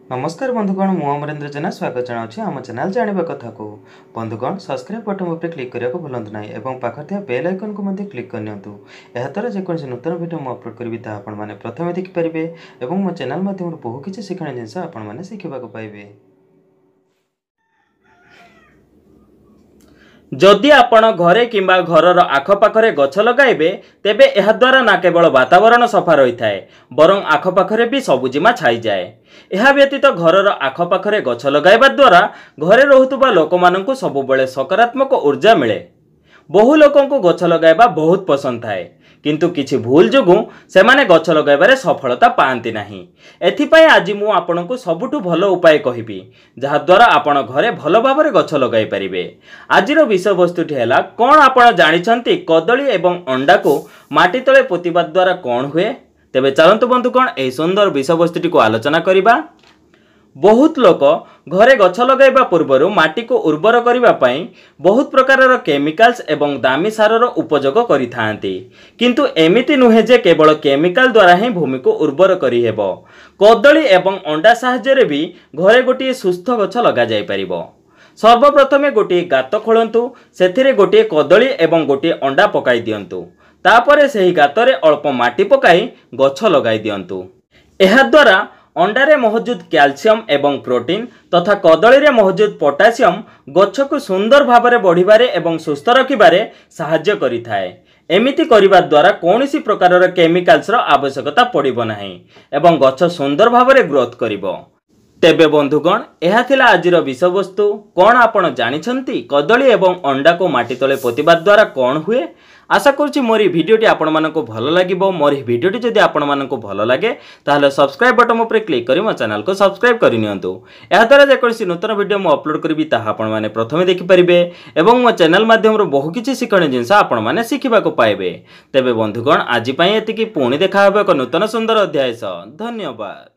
नमस्कार बंधुगण मु अमरेंद्र जेना स्वागत जनाऊँ आम चैनल जानवा कथा को बंधुगण सब्सक्राइब बटन उपर क्लिक करने को भूलु ना और पाखे बेल आइकन को क्लिक करनी याद्वारा जेकोसी नूतन वीडियो मुझे अपलोड करी आपने प्रथम देखिपारे और मो चैनल माध्यम बहु किसी शिक्षण जिनस आपने शिखा पाइबे। जदि आपण घरे किंबा घरर आखपाखरे गछ लगाइबे तेबे एहा द्वारा ना केवल वातावरण सफा रही थाए बरं आखपाखरे भी सबुजिमा छाई जाए। एहा व्यतीत घरर आखपाखरे गछ लगाइबा द्वारा घरे रहुतुबा लोकमानंकु सबुबेले सकारात्मक ऊर्जा मिले। बहु लोकंकु गछ लगाइबा बहुत पसंद थाए किंतु किछि भूल जोगु सेमाने गछ लगाइबारे सफलता पाआंती नाही। एथिपाई आज मु आपनकु सबुठु भलो उपाय कहिबी जहा द्वारा आपण घरे भलो भाबरे गछ लगाइ परिबे। आजिरो विषय वस्तुटी हैला कोन आपण जानिछंती कदली एवं अंडा को माटी तळे पोतिबा द्वारा कोन हुए। तेबे चलंतु बंधुगण एही सुंदर विषय वस्तुटी को आलोचना करिबा। बहुत लोक घरे गछ लगाइबा पूर्वरु माटी को उर्वर करिबा पई बहुत प्रकारर केमिकल्स एवं दामी सारर उपयोग करिथांती किंतु एमिति नुहे जे केवल केमिकल द्वारा ही भूमि को उर्वर करि हेबो। कदली एवं अंडा सहायता रे भी घरे गोटे सुस्थ गछ लगा जाय परिबो। सर्वप्रथमे गोटे गात खोलंतु सेथिरे गोटे कदली एवं गोटे अंडा पकाई दियंतु तापरे सेही गातरे अल्प माटी पकाई गछ लगाई दियंतु। एहा द्वारा अंडारे मौजूद कैल्शियम एवं प्रोटीन तथा कदली रे मौजूद पोटासियम गछ को सुंदर भावरे बढ़िबारे एवं सुस्थ रखिबारे सहाय्य करिथाए। एमिति करिबा द्वारा कोनोसी प्रकारर केमिकल्स रो आवश्यकता पड़िबो नाही एवं गछ सुंदर भावरे ग्रोथ करिबो। तेबे बंधुगण एहा थिला आजिर विषय वस्तु। कोन आपण जानिछंती कदली एवं अंडा को माटी तले पोतिबा द्वारा कोन हुए। आशा करुच्ची मोरी भिडियोटी आपण मानक भल लागिबो। मोरी भिडियोटी जदि आपण मानक भल लागे ताहले सब्सक्राइब बटन उपर क्लिक करी मो चैनल को सब्सक्राइब करि नियंतु। एहा द्वारा जेकोसी नूतन वीडियो मु अपलोड करबी ताहा आपण माने प्रथमे देखि परिबे एवं मो चैनल माध्यम रो बहु किछि शिक्षण जिंस आपण माने शिखिबा को पाइबे। तेबे बंधुगण आज पई एतिकी पुणी देखा हेबो एक नूतन सुंदर अध्याय। धन्यवाद।